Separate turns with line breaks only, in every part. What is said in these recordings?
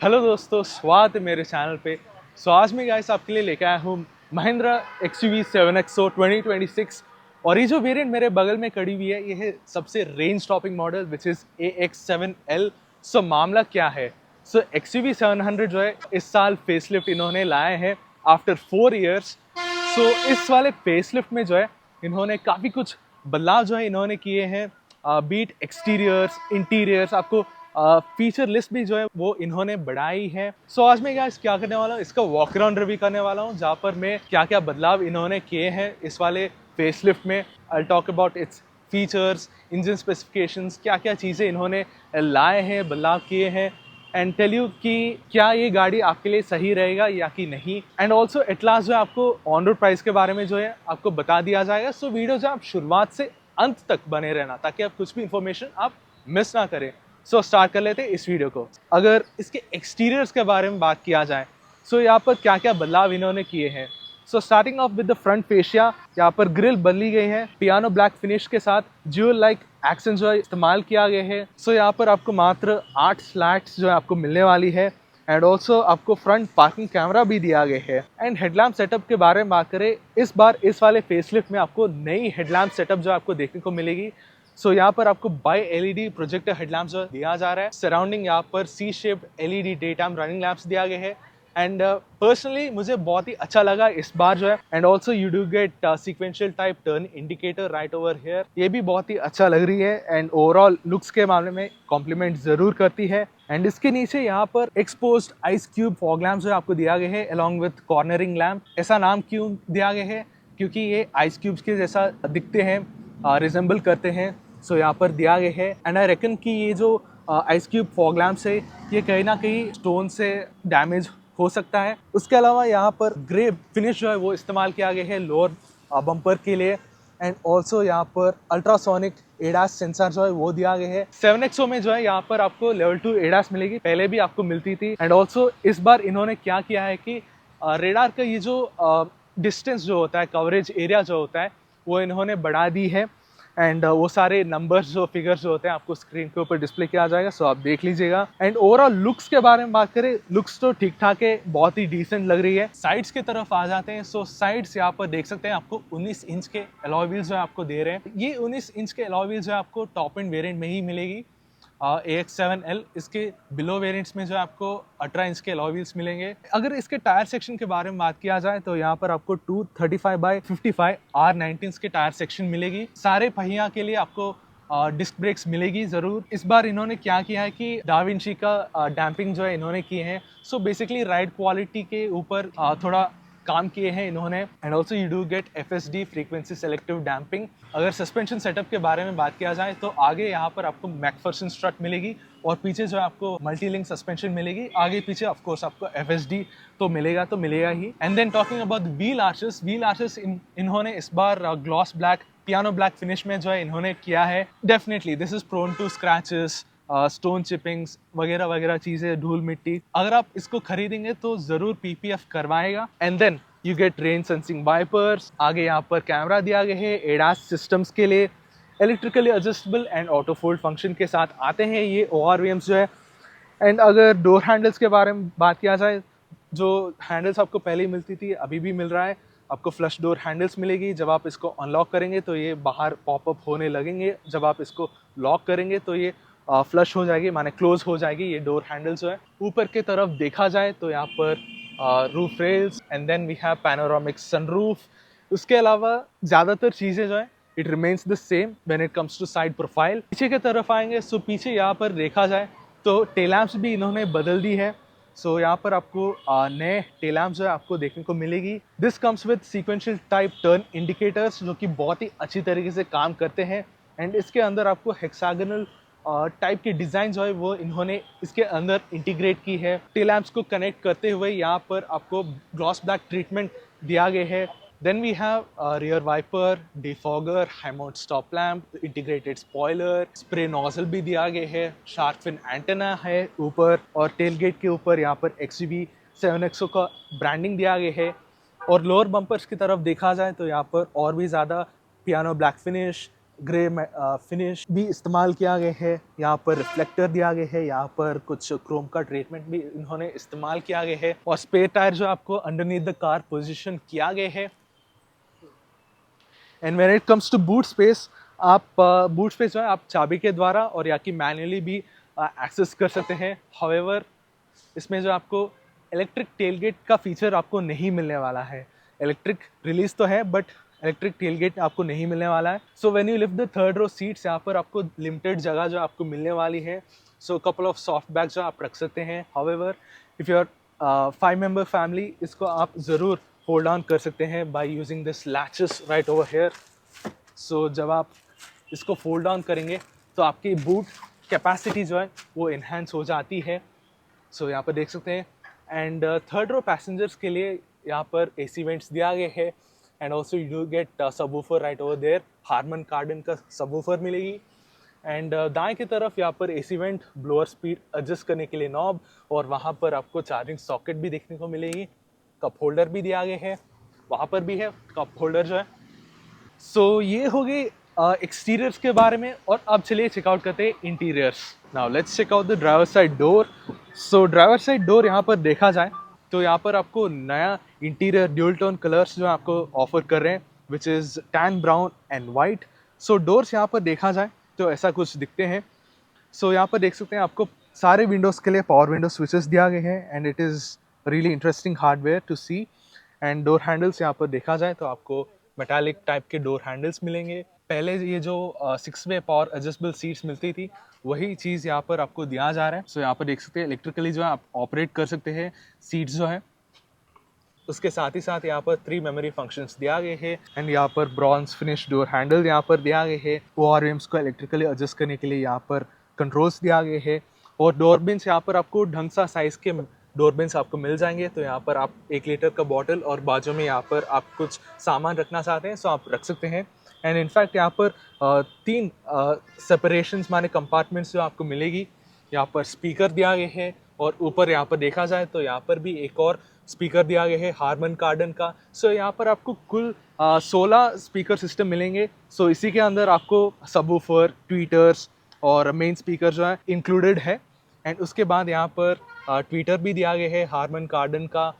Hello दोस्तों, स्वागत है मेरे चैनल पे। आज मैं गाइस आपके लिए लेके आया हूँ महिंद्रा XUV 7XO 2026। और ये जो वेरिएंट मेरे बगल में खड़ी हुई है, ये है सबसे range topping model which is AX7L। मामला क्या है? XUV 700 जो है इस साल फेसलिफ्ट इन्होंने लाए हैं आफ्टर 4 ईयर्स। इस वाले फेसलिफ्ट में जो है इन्होंने काफ़ी कुछ बदलाव जो है इन्होंने किए हैं। बीट एक्सटीरियर्स, इंटीरियर्स, आपको फीचर लिस्ट भी जो है वो इन्होंने बढ़ाई है। आज मैं क्या करने वाला हूँ, इसका वॉक अराउंड रिव्यू करने वाला हूँ, जहाँ पर मैं क्या क्या बदलाव इन्होंने किए हैं इस वाले फेसलिफ्ट में। I talk about its features, engine specifications, क्या क्या चीज़ें इन्होंने लाए हैं, बदलाव किए हैं, एंड टेल यू कि क्या ये गाड़ी आपके लिए सही रहेगा या कि नहीं। एंड ऑल्सो एट लास्ट जो है आपको ऑन रोड प्राइस के बारे में जो है आपको बता दिया जाएगा। वीडियो जो आप शुरुआत से अंत तक बने रहना, ताकि आप कुछ भी इंफॉर्मेशन आप मिस ना करें। स्टार्ट कर लेते हैं इस वीडियो को। अगर इसके एक्सटीरियर्स के बारे में बात किया जाए, यहाँ पर क्या क्या बदलाव इन्होंने किए हैं। Starting of with the front fascia, यहाँ पर ग्रिल बदली गई है पियानो ब्लैक फिनिश के साथ। ज्यूल लाइक एक्सेंट जो है इस्तेमाल किया गया है। यहाँ पर आपको मात्र 8 स्लैट्स जो है आपको मिलने वाली है। एंड ऑल्सो आपको फ्रंट पार्किंग कैमरा भी दिया गया है। एंड हेडलैम्प सेटअप के बारे में बात करें, इस बार इस वाले फेसलिफ्ट में आपको नई हेडलैम्प सेटअप जो आपको देखने को मिलेगी। यहाँ पर आपको बाय LED प्रोजेक्टर हेडलैम्प जो दिया जा रहा है। सराउंडिंग यहाँ पर C shaped LED day time running lamps दिया गया है। एंड पर्सनली मुझे बहुत ही अच्छा लगा इस बार जो है। And also you do get sequential type turn indicator right over hair, ये भी बहुत ही अच्छा लग रही है। एंड ओवरऑल लुक्स के मामले में कॉम्प्लीमेंट जरूर करती है। एंड इसके नीचे यहाँ पर exposed ice cube fog lamp जो आपको दिया गया है अलॉन्ग विथ कॉर्नरिंग लैम्प। ऐसा नाम क्यों दिया गया है? क्योंकि ये आइस क्यूब्स के जैसा दिखते हैं, रिजेंबल करते हैं। यहाँ पर दिया गया है। एंड आई रेकन कि ये जो आइस क्यूब फॉग लैम्प्स है, ये कहीं ना कहीं स्टोन से डैमेज हो सकता है। उसके अलावा यहाँ पर ग्रे फिनिश जो है वो इस्तेमाल किया गया है लोअर बम्पर के लिए। एंड ऑल्सो यहाँ पर अल्ट्रासोनिक एडास सेंसर जो है वो दिया गया है। 7XO में जो है यहाँ पर आपको लेवल 2 एडास मिलेगी, पहले भी आपको मिलती थी। एंड ऑल्सो इस बार इन्होंने क्या किया है कि रेडार का ये जो डिस्टेंस जो होता है, कवरेज एरिया जो होता है, वो इन्होंने बढ़ा दी है। एंड वो सारे नंबर्स जो फिगर्स जो होते हैं आपको स्क्रीन के ऊपर डिस्प्ले किया जाएगा। आप देख लीजिएगा। एंड ओवरऑल लुक्स के बारे में बात करें, लुक्स तो ठीक ठाक है, बहुत ही डिसेंट लग रही है। साइड्स की तरफ आ जाते हैं। साइड्स यहाँ पर देख सकते हैं, आपको 19 इंच के अलॉय व्हील्स जो आपको दे रहे हैं। ये 19 इंच के अलॉय व्हील्स जो आपको टॉप एंड वेरिएंट में ही मिलेगी। AX7L, इसके बिलो वेरिएंट्स में जो आपको 18 इंच के अलॉय व्हील्स मिलेंगे। अगर इसके टायर सेक्शन के बारे में बात किया जाए, तो यहाँ पर आपको 235/55 R19 के टायर सेक्शन मिलेगी। सारे पहिया के लिए आपको डिस्क ब्रेक्स मिलेगी ज़रूर। इस बार इन्होंने क्या किया है कि डाविंची का डैम्पिंग जो है इन्होंने किए हैं। बेसिकली राइड क्वालिटी के ऊपर थोड़ा काम किए हैं इन्होंने। And also you do get FSD frequency selective damping. अगर सस्पेंशन सेटअप के बारे में बात किया जाए, तो आगे यहाँ पर आपको मैकफर्सन स्ट्रट मिलेगी और पीछे जो है आपको मल्टी लिंक सस्पेंशन मिलेगी। आगे पीछे ऑफ कोर्स आपको FSD तो मिलेगा ही। And then talking about wheel arches इन्होंने इस बार gloss black, piano black finish में जो है इन्होंने किया है। Definitely this is prone to scratches, stone chippings वगैरह वगैरह चीज़ें, धूल मिट्टी। अगर आप इसको खरीदेंगे तो ज़रूर PPF करवाएगा। And then you get rain sensing wipers. आगे यहाँ पर कैमरा दिया गया है। एडास सिस्टम्स के लिए electrically adjustable and auto fold function के साथ आते हैं ये ORVMs जो है। एंड अगर डोर हैंडल्स के बारे में बात किया जाए, जो हैंडल्स आपको पहले ही मिलती थी, अभी भी मिल रहा है। आपको फ्लश डोर हैंडल्स मिलेगी। जब आप इसको अनलॉक करेंगे तो ये बाहर पॉपअप होने लगेंगे। जब आप इसको लॉक करेंगे तो ये फ्लश हो जाएगी, माने क्लोज हो जाएगी ये डोर हैंडल्स जो है। ऊपर की तरफ देखा जाए तो यहाँ पर roof rails, and then we have panoramic sunroof. उसके अलावा ज़्यादातर चीज़ें जो है it remains the same when it comes to side profile. पीछे की तरफ आएंगे, पीछे यहाँ पर देखा जाए तो टेल लैम्प्स भी इन्होंने बदल दी है। यहाँ पर आपको नए टेल लैम्प्स जो है आपको देखने को मिलेगी। This comes with sequential type turn indicators, जो कि बहुत ही अच्छी तरीके से काम करते हैं। एंड इसके अंदर आपको हेक्सागोनल टाइप की डिज़ाइन जो है वो इन्होंने इसके अंदर इंटीग्रेट की है। टेल लैम्प्स को कनेक्ट करते हुए यहाँ पर आपको ग्लॉस ब्लैक ट्रीटमेंट दिया गया है। Then we have a rear wiper, defogger, high mount stop lamp, integrated spoiler, spray nozzle भी दिया गया है, shark fin antenna है ऊपर, और tailgate के ऊपर यहाँ पर XUV 7XO का ब्रांडिंग दिया गया है। और लोअर बम्पर्स की तरफ देखा जाए तो यहाँ पर और भी ज़्यादा piano black finish, grey finish भी इस्तेमाल किया गया है, यहाँ पर रिफ्लेक्टर दिया गया है, यहाँ पर कुछ क्रोम का ट्रीटमेंट भी इन्होंने इस्तेमाल किया गया है, और स्पेयर टायर जो आपको अंडरनीथ द कार पोजीशन किया गया है। And when it comes to boot space, आप बूट स्पेस जो है आप चाबी के द्वारा और या कि मैन्युअली भी एक्सेस कर सकते हैं। हाउएवर इसमें जो आपको इलेक्ट्रिक टेलगेट का फीचर आपको नहीं मिलने वाला है। इलेक्ट्रिक रिलीज तो है बट इलेक्ट्रिक टेलगेट आपको नहीं मिलने वाला है। So when you lift the third row seats, यहाँ पर आपको लिमिटेड जगह जो आपको मिलने वाली है। So couple of soft bag जो आप रख सकते हैं। However if you are 5 member family, इसको आप ज़रूर होल्ड ऑन कर सकते हैं by using this latches right over here. So जब आप इसको फोल्ड ऑन करेंगे तो आपकी बूट कैपेसिटी जो है वो इन्हेंस हो जाती है। सो यहाँ पर देख सकते हैं। एंड थर्ड रो पैसेंजर्स के लिए यहाँ पर एसी वेंट्स दिया गया है। And also you get subwoofer right over there, Harman Kardon का सबवूफर मिलेगी। एंड दाएं की तरफ यहाँ पर AC vent, blower speed adjust करने के लिए नॉब, और वहाँ पर आपको चार्जिंग सॉकेट भी देखने को मिलेगी। कप होल्डर भी दिया गया है, वहाँ पर भी है कप होल्डर जो है। सो ये हो गई एक्सटीरियर्स के बारे में, और अब चलिए चेकआउट करते हैं interiors. Now let's check out the driver side door. So driver side door यहाँ पर देखा जाए तो यहाँ पर आपको नया इंटीरियर ड्यूल टोन कलर्स जो आपको ऑफर कर रहे हैं, which is tan brown and white. So doors यहाँ पर देखा जाए तो ऐसा कुछ दिखते हैं। सो यहाँ पर देख सकते हैं आपको सारे विंडोज़ के लिए पावर विंडो स्विचेस दिया गए हैं, and it is really interesting hardware to see. And door handles यहाँ पर देखा जाए तो आपको मेटालिक टाइप के डोर हैंडल्स मिलेंगे। पहले ये जो 6 वे पावर एडजस्टेबल सीट्स मिलती थी, वही चीज़ यहाँ पर आपको दिया जा रहा है। सो यहाँ पर देख सकते हैं इलेक्ट्रिकली जो है आप ऑपरेट कर सकते हैं सीट्स जो है। उसके साथ ही साथ यहाँ पर 3 मेमोरी फंक्शंस दिया गए हैं। एंड यहाँ पर ब्रॉन्ज फिनिश डोर हैंडल यहाँ पर दिया गए हैं। ORMs को इलेक्ट्रिकली एडजस्ट करने के लिए यहाँ पर कंट्रोल्स दिया गए हैं। और डोर बिन्स यहाँ पर आपको ढंग सा साइज़ के डोर बिन्स आपको मिल जाएंगे। तो यहाँ पर आप 1 लीटर का बॉटल और बाजू में यहाँ पर आप कुछ सामान रखना चाहते हैं सो आप रख सकते हैं। एंड इनफैक्ट यहाँ पर 3 सेपरेशंस माने कंपार्टमेंट्स जो आपको मिलेगी। यहाँ पर स्पीकर दिया गया है, और ऊपर यहाँ पर देखा जाए तो यहाँ पर भी एक और स्पीकर दिया गया है हार्मन कार्डन का। सो यहाँ पर आपको कुल 16 स्पीकर सिस्टम मिलेंगे। सो इसी के अंदर आपको सबवूफर, ट्वीटर्स और मेन स्पीकर जो है इंक्लूडेड है। एंड उसके बाद यहाँ पर ट्वीटर भी दिया गया है हार्मन कार्डन का।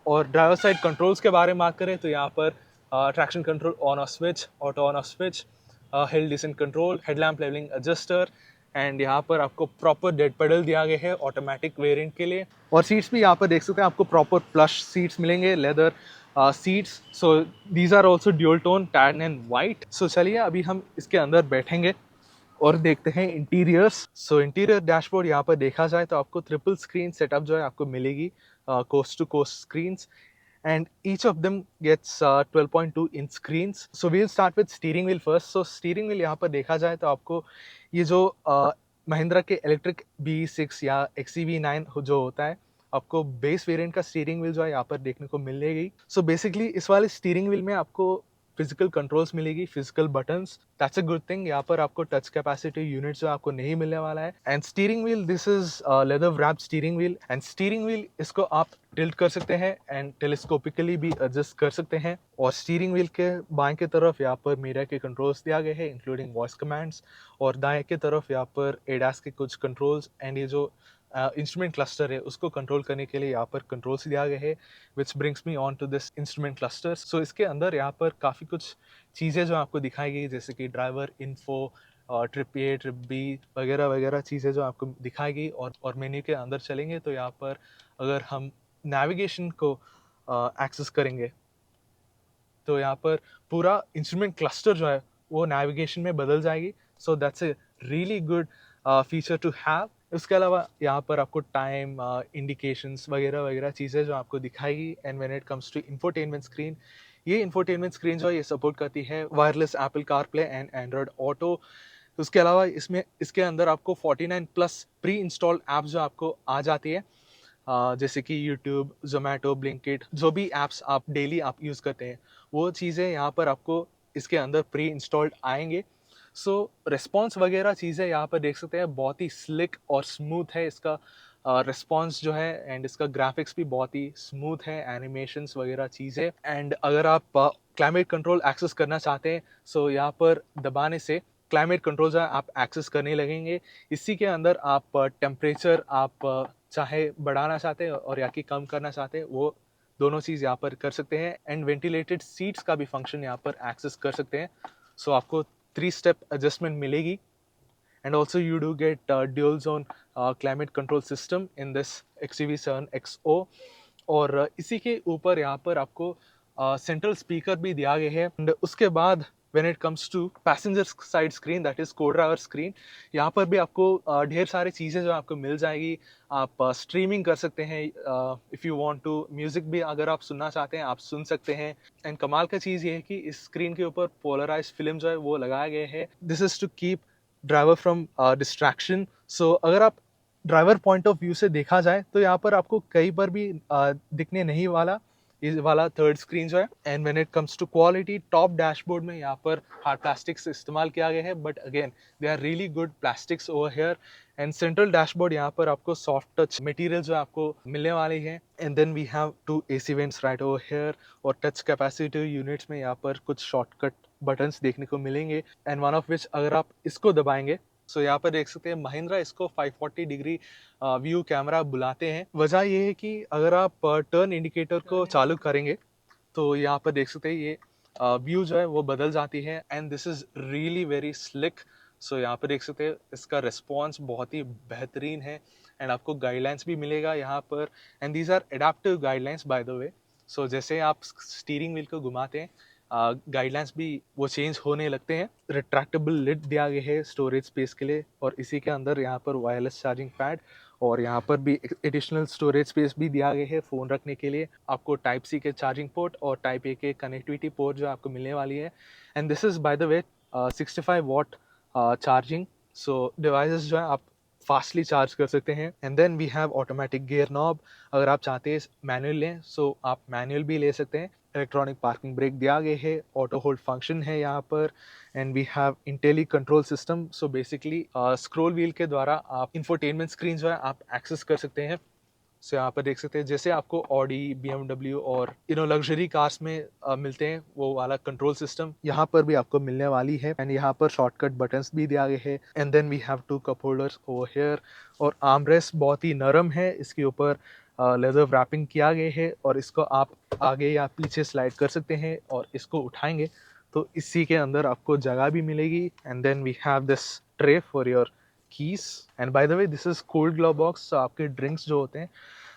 और ड्राइवर साइड कंट्रोल्स के बारे में बात करें तो यहाँ पर traction control on off switch, auto on off switch, hill descent control, headlamp levelling adjuster, and यहाँ पर आपको प्रॉपर डेड पेडल दिया गया है ऑटोमेटिक वेरिएंट के लिए। और सीट्स भी यहाँ पर देख सकते हैं आपको प्रॉपर प्लश सीट्स मिलेंगे, leather seats. So these are also dual tone tan and white. So चलिए अभी हम इसके अंदर बैठेंगे और देखते हैं इंटीरियर्स। सो इंटीरियर डैशबोर्ड यहाँ पर देखा जाए तो आपको ट्रिपल स्क्रीन सेटअप जो है आपको मिलेगी, coast to coast screens, and each of them gets 12.2 inch screens. So we'll start with steering wheel first. So steering wheel यहाँ पर देखा जाए तो आपको ये जो महिंद्रा के इलेक्ट्रिक B6 या XEV9 जो होता है, आपको बेस वेरिएंट का स्टीयरिंग व्हील जो है यहाँ पर देखने को मिलेगी। सो बेसिकली इस वाले स्टीयरिंग व्हील में आपको फिजिकल कंट्रोल्स मिलेगी, physical buttons. That's a good thing. यहाँ पर आपको टच कैपेसिटी यूनिट जो आपको नहीं मिलने वाला है। And steering wheel, this is leather wrapped steering wheel. And steering wheel इसको आप टिल्ट कर सकते हैं एंड टेलीस्कोपिकली भी एडजस्ट कर सकते हैं। और स्टीयरिंग व्हील के बाएं की तरफ यहाँ पर मीरा के कंट्रोल्स दिया गए हैं, इंक्लूडिंग वॉइस कमांड्स। और दाएं की तरफ यहाँ पर एडास के कुछ कंट्रोल्स, एंड ये जो इंस्ट्रूमेंट क्लस्टर है उसको कंट्रोल करने के लिए यहाँ पर कंट्रोल्स दिया गया है, which brings me on to this instrument cluster. So इसके अंदर यहाँ पर काफ़ी कुछ चीज़ें जो आपको दिखाई गई, जैसे कि driver info, trip A, trip B वगैरह वगैरह चीज़ें जो आपको दिखाई गई। और मेन्यू के अंदर चलेंगे तो यहाँ पर अगर हम नेविगेशन को एक्सेस करेंगे तो यहाँ पर पूरा इंस्ट्रूमेंट क्लस्टर जो है वो नेविगेशन में बदल जाएगी। So that's a really good feature to have. उसके अलावा यहाँ पर आपको टाइम, इंडिकेशंस वगैरह वगैरह चीज़ें जो आपको दिखाएगी। And when it comes to infotainment screen, ये इंफोटेनमेंट स्क्रीन जो है ये सपोर्ट करती है wireless Apple CarPlay and Android Auto. उसके अलावा इसके अंदर आपको 49 प्लस प्री इंस्टॉल्ड ऐप्स जो आपको आ जाती है, जैसे कि यूट्यूब, जोमेटो, ब्लिंकिट, जो भी ऐप्स आप डेली आप यूज़ करते हैं वो चीज़ें यहाँ पर आपको इसके अंदर प्री इंस्टॉल्ड आएंगे। सो रिस्पॉन्स वगैरह चीज़ें यहाँ पर देख सकते हैं, बहुत ही स्लिक और स्मूथ है इसका रिस्पॉन्स जो है एंड इसका ग्राफिक्स भी बहुत ही स्मूथ है, एनिमेशंस वगैरह चीज़ें। एंड अगर आप क्लाइमेट कंट्रोल एक्सेस करना चाहते हैं, सो यहाँ पर दबाने से क्लाइमेट कंट्रोल जो है आप एक्सेस करने लगेंगे। इसी के अंदर आप टेम्परेचर आप चाहे बढ़ाना चाहते हैं और या कि कम करना चाहते हैं, वो दोनों चीज़ यहाँ पर कर सकते हैं। एंड वेंटिलेटेड सीट्स का भी फंक्शन यहाँ पर एक्सेस कर सकते हैं। सो आपको 3 स्टेप एडजस्टमेंट मिलेगी। And also you do get dual zone climate control system in this XUV7XO। और इसी के ऊपर यहाँ पर आपको सेंट्रल स्पीकर भी दिया गया है। एंड उसके बाद when it comes to passenger side screen, that is co-driver screen, यहाँ पर भी आपको ढेर सारी चीज़ें जो आपको मिल जाएगी। आप स्ट्रीमिंग कर सकते हैं, if you want to music भी अगर आप सुनना चाहते हैं आप सुन सकते हैं। एंड कमाल का चीज़ ये है कि इस स्क्रीन के ऊपर पोलराइज फिल्म जो है वो लगाया गया है। This is to keep driver from distraction. So अगर आप ड्राइवर पॉइंट ऑफ व्यू से देखा जाए तो यहाँ पर आपको कहीं पर भी दिखने नहीं वाला ये वाला थर्ड स्क्रीन जो है। And when it comes to quality, top dashboard में यहाँ पर हार्ड प्लास्टिक्स इस्तेमाल किया गया है, but again they are really good plastics over here. And central dashboard यहाँ पर आपको सॉफ्ट टच मटेरियल जो आपको मिलने वाली है। And then we have 2 AC vents right over here, और टच कैपेसिटिव यूनिट्स में यहाँ पर कुछ शॉर्टकट बटन्स देखने को मिलेंगे। एंड वन ऑफ विच अगर आप इसको दबाएंगे, सो यहाँ पर देख सकते हैं महिंद्रा इसको 540 डिग्री व्यू कैमरा बुलाते हैं। वजह ये है कि अगर आप टर्न इंडिकेटर को चालू करेंगे तो यहाँ पर देख सकते हैं ये व्यू जो है वो बदल जाती है। And this is really very slick. So यहाँ पर देख सकते हैं इसका रिस्पॉन्स बहुत ही बेहतरीन है। एंड आपको गाइडलाइंस भी मिलेगा यहाँ पर। And these are adaptive guidelines by the way. So जैसे आप स्टीयरिंग व्हील को घुमाते हैं, गाइडलाइंस भी वो चेंज होने लगते हैं। रिट्रैक्टेबल लिड दिया गया है स्टोरेज स्पेस के लिए, और इसी के अंदर यहाँ पर वायरलेस चार्जिंग पैड, और यहाँ पर भी एडिशनल स्टोरेज स्पेस भी दिया गया है फ़ोन रखने के लिए। आपको टाइप सी के चार्जिंग पोर्ट और टाइप ए के कनेक्टिविटी पोर्ट जो आपको मिलने वाली है। And this is by the way 65 watt charging. So devices जो है आप फास्टली चार्ज कर सकते हैं। And then we have automatic gear knob. अगर आप चाहते हैं मैनुअल लें सो आप मैनुअल भी ले सकते हैं। इलेक्ट्रॉनिक पार्किंग ब्रेक दिया गया है, ऑटो होल्ड फंक्शन है यहाँ पर। And we have intelli control system. So basically scroll wheel के द्वारा आप इंफोटेनमेंट स्क्रीन जो है आप एक्सेस कर सकते हैं। सो यहाँ पर देख सकते हैं जैसे आपको ऑडी, BMW और लग्जरी कार्स में मिलते हैं वो वाला कंट्रोल सिस्टम यहाँ पर भी आपको मिलने वाली है। एंड यहाँ पर शॉर्टकट बटन्स भी दिया गए हैं। And then we have 2 cup holders over here, और आर्मरेस्ट बहुत ही नरम है, इसके ऊपर लेदर रैपिंग किया गया है, और इसको आप आगे या पीछे स्लाइड कर सकते हैं, और इसको उठाएंगे तो इसी के अंदर आपको जगह भी मिलेगी। And then we have this tray for your keys. And by the way this is cooled glove box. तो आपके ड्रिंक्स जो होते हैं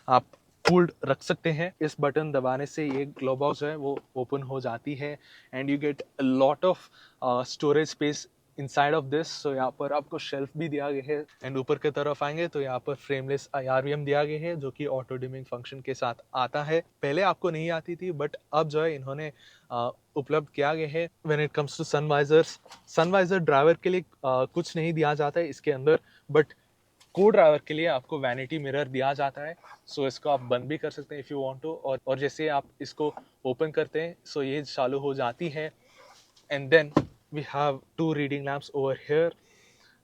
आप कूल्ड रख सकते हैं। इस बटन दबाने से ये ग्लो बॉक्स जो है वो ओपन हो जाती है। And you get a lot of storage space inside of this. So यहाँ पर आपको शेल्फ भी दिया गया है। एंड ऊपर की तरफ आएंगे तो यहाँ पर फ्रेमलेस IRVM दिया गया है, जो कि ऑटो डिमिंग फंक्शन के साथ आता है। पहले आपको नहीं आती थी, बट अब जो है इन्होंने उपलब्ध किया गया है। When it comes to sun visors, sun visor driver के लिए कुछ नहीं दिया जाता है इसके अंदर, बट को ड्राइवर के लिए आपको वैनिटी मिरर दिया जाता है। सो इसको आप बंद भी कर सकते हैं इफ़ यू वांट टू, और जैसे आप इसको ओपन करते हैं सो ये चालू हो जाती है। And then we have 2 reading lamps over here,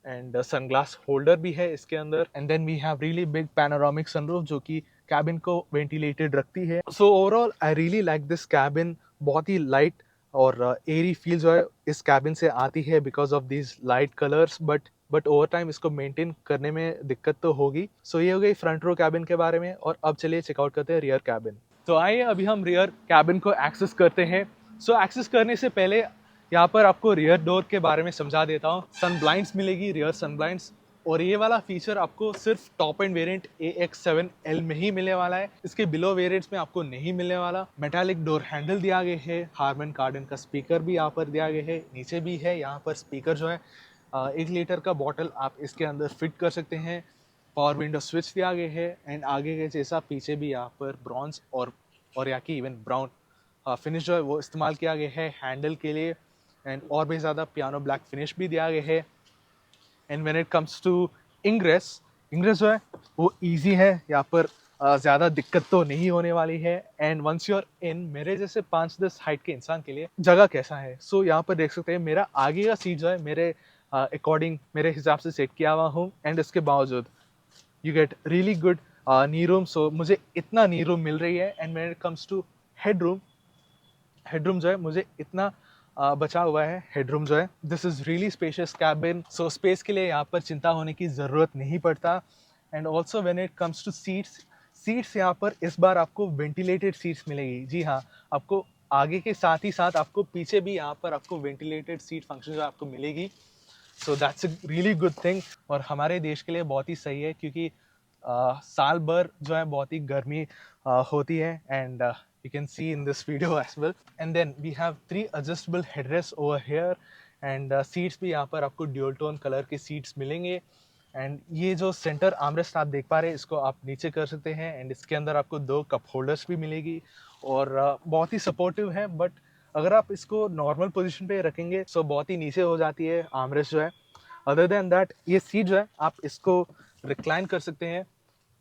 and sunglass holder भी है इसके अंदर। and then we have really big panoramic sunroof जो कि cabin को ventilated रखती है। so overall I really like this cabin। बहुत ही light और airy feel जो है इस cabin से आती है because of these light colors, but over time इसको maintain करने में दिक्कत तो होगी। so ये हो गई front row cabin के बारे में, और अब चलिए चेकआउट करते हैं rear cabin। तो आइए अभी हम rear cabin को एक्सेस करते हैं। so एक्सेस करने से पहले यहाँ पर आपको रियर डोर के बारे में समझा देता हूँ। सन ब्लाइंड्स मिलेगी, रियर सन ब्लाइंड्स, और ये वाला फीचर आपको सिर्फ टॉप एंड वेरिएंट AX7L में ही मिलने वाला है। इसके बिलो वेरिएंट्स में आपको नहीं मिलने वाला। मेटालिक डोर हैंडल दिया गया है। हार्मन कार्डन का स्पीकर भी यहाँ पर दिया गया है, नीचे भी है यहाँ पर स्पीकर जो है। 1 लीटर का बॉटल आप इसके अंदर फिट कर सकते हैं। पावर विंडो स्विच दिया गया है। एंड आगे के जैसा पीछे भी यहाँ पर ब्रॉन्ज और यहाँ की इवन ब्राउन फिनिश जो है वो इस्तेमाल किया गया है हैंडल के लिए। एंड और भी ज़्यादा पियानो ब्लैक फिनिश भी दिया गया है। And when it comes to ingress जो है वो इजी है, यहाँ पर ज़्यादा दिक्कत तो नहीं होने वाली है। And once you are in, मेरे जैसे 5-10 हाइट के इंसान के लिए जगह कैसा है। सो यहाँ पर देख सकते हैं मेरा आगे का सीट जो है मेरे अकॉर्डिंग, मेरे हिसाब से सेट किया हुआ हूँ। एंड इसके बावजूद you get really good knee room, so मुझे इतना नी रूम मिल रही है। And when it comes to headroom जो है मुझे इतना बचा हुआ है। हेडरूम जो है, this is really spacious cabin, so space के लिए यहाँ पर चिंता होने की ज़रूरत नहीं पड़ता। And also when it comes two seats यहाँ पर इस बार आपको वेंटिलेटेड सीट्स मिलेगी। जी हाँ, आपको आगे के साथ ही साथ आपको पीछे भी यहाँ पर आपको वेंटिलेटेड सीट फंक्शन जो आपको मिलेगी। So that's a really good thing, और हमारे देश के लिए बहुत ही सही है, क्योंकि साल भर जो है बहुत ही गर्मी होती है। And you can see in this video as well. And then we have 3 adjustable headrests over here, and seats भी यहाँ पर आपको ड्यूल टोन कलर के सीट्स मिलेंगे। एंड ये जो सेंटर आर्मरेस्ट आप देख पा रहे हैं, इसको आप नीचे कर सकते हैं। एंड इसके अंदर आपको 2 कप होल्डर्स भी मिलेगी, और बहुत ही सपोर्टिव है। बट अगर आप इसको नॉर्मल पोजीशन पे रखेंगे तो बहुत ही नीचे हो जाती है आर्मरेस्ट जो है। अदर देन दैट, ये सीट जो है आप इसको रिक्लाइन कर सकते हैं।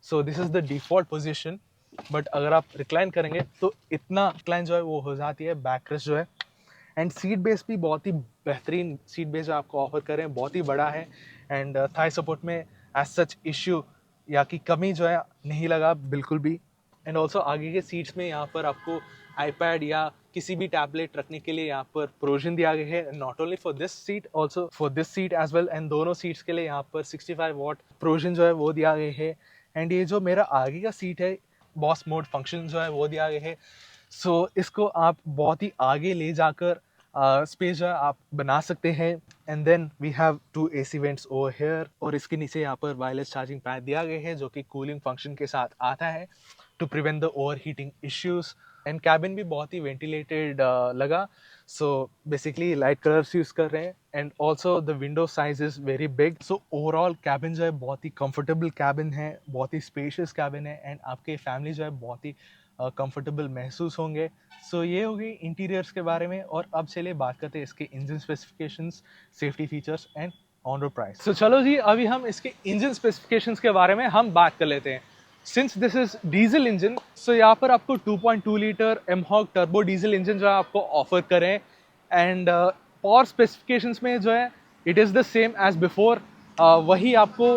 So this is the default position, but अगर आप रिक्लाइन करेंगे तो इतना रिक्लाइन जो है वो हो जाती है बैक रेस्ट जो है। एंड सीट बेस भी बहुत ही बेहतरीन सीट बेस जो आपको ऑफर करें, बहुत ही बड़ा है। एंड थाई सपोर्ट में एज सच इश्यू या की कमी जो है नहीं लगा बिल्कुल भी। एंड ऑल्सो आगे के सीट्स में यहाँ पर आपको आईपैड या किसी भी टैबलेट रखने के लिए यहाँ पर प्रोविजन दिया गया है, not only for this seat, also for this seat as well. And दोनों सीट्स के लिए यहाँ पर 65 वॉट प्रोविजन जो है वो दिया गया है। एंड ये जो मेरा आगे का सीट है, बॉस मोड फंक्शन जो है वो दिया गया है। सो इसको आप बहुत ही आगे ले जाकर स्पेस जो है आप बना सकते हैं। And then we have 2 AC vents over here, और इसके नीचे यहाँ पर वायरलेस चार्जिंग पैड दिया गया है जो कि कूलिंग फंक्शन के साथ आता है to prevent the over heating issues. And cabin भी बहुत ही वेंटिलेटेड लगा, so basically light colours use कर रहे हैं। And also the window size is very big, so overall cabin जो है बहुत ही कंफर्टेबल कैबिन है, बहुत ही स्पेशियस कैबिन है। एंड आपके फैमिली जो है बहुत ही कंफर्टेबल महसूस होंगे। सो ये हो गई इंटीरियर्स के बारे में, और अब चलिए बात करते हैं इसके engine specifications, safety features and on road price. So चलो जी, अभी हम इसके इंजन स्पेसिफिकेशंस के बारे में हम बात कर लेते हैं। Since this is diesel engine, so यहाँ पर आपको 2.2 litre mHawk turbo diesel engine जो है आपको ऑफर करें। एंड पावर स्पेसिफिकेशंस में जो है it is the same as before, वही आपको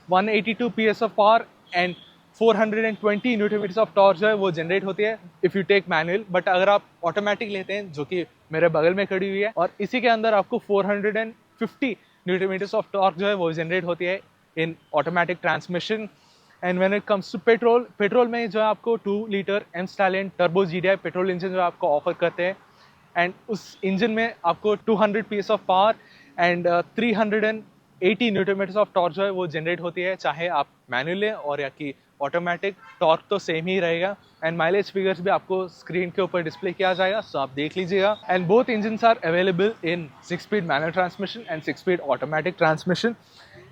182 PS of power and 420 newton metres of torque जो है वो जनरेट होती है if you take manual. But अगर आप ऑटोमेटिक लेते हैं, जो कि मेरे बगल में खड़ी हुई है, और इसी के अंदर आपको 450 न्यूटन मीटर्स ऑफ टॉर्क जो है वो जनरेट होती है in automatic transmission. And when it comes to petrol में जो है आपको 2 litre M Stallion turbo GDI petrol engine जो आपको ऑफर करते हैं। एंड उस इंजन में आपको 200 PS of power and 380 newton metres of torque जो है वो जनरेट होती है, चाहे आप मैनुअल लें और या कि ऑटोमेटिक। टॉर्क तो सेम ही रहेगा। एंड माइलेज फिगर्स भी आपको स्क्रीन के ऊपर डिस्प्ले किया जाएगा, सो आप देख लीजिएगा। And both engines are available in 6 speed manual transmission and 6 speed automatic transmission.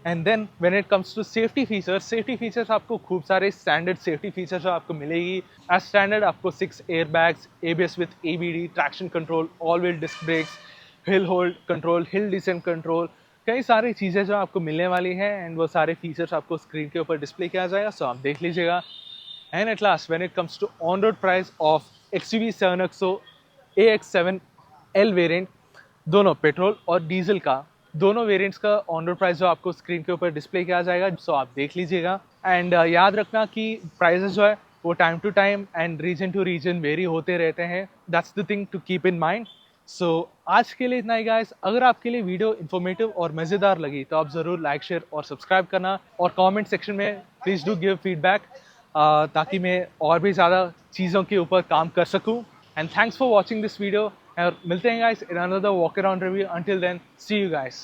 And then when it comes to safety features आपको खूब सारे स्टैंडर्ड सेफ्टी फीचर्स जो आपको मिलेगी। एज स्टैंडर्ड आपको 6 airbags, ABS with ABD, traction control, all wheel disc brakes, hill hold control, hill descent control, कई सारी चीज़ें जो आपको मिलने वाली हैं। एंड वो सारे फीचर्स आपको स्क्रीन के ऊपर डिस्प्ले किया जाएगा, सो आप देख लीजिएगा। And at last when it comes to on road price of XUV 7XO AX7L variant, दोनों पेट्रोल और डीजल का, दोनों वेरिएंट्स का ऑन रोड प्राइस जो आपको स्क्रीन के ऊपर डिस्प्ले किया जाएगा, सो आप देख लीजिएगा। एंड याद रखना कि प्राइसेस जो है वो time to time and region to region vary होते रहते हैं, that's the thing to keep in mind. So आज के लिए इतना ही गाइस। अगर आपके लिए वीडियो इन्फॉर्मेटिव और मज़ेदार लगी तो आप ज़रूर लाइक, शेयर और सब्सक्राइब करना, और कमेंट सेक्शन में प्लीज़ डू गिव फीडबैक, ताकि मैं और भी ज़्यादा चीज़ों के ऊपर काम कर सकूं। And thanks for watching this video, और मिलते हैं guys in another walk around review. Until then, see you guys.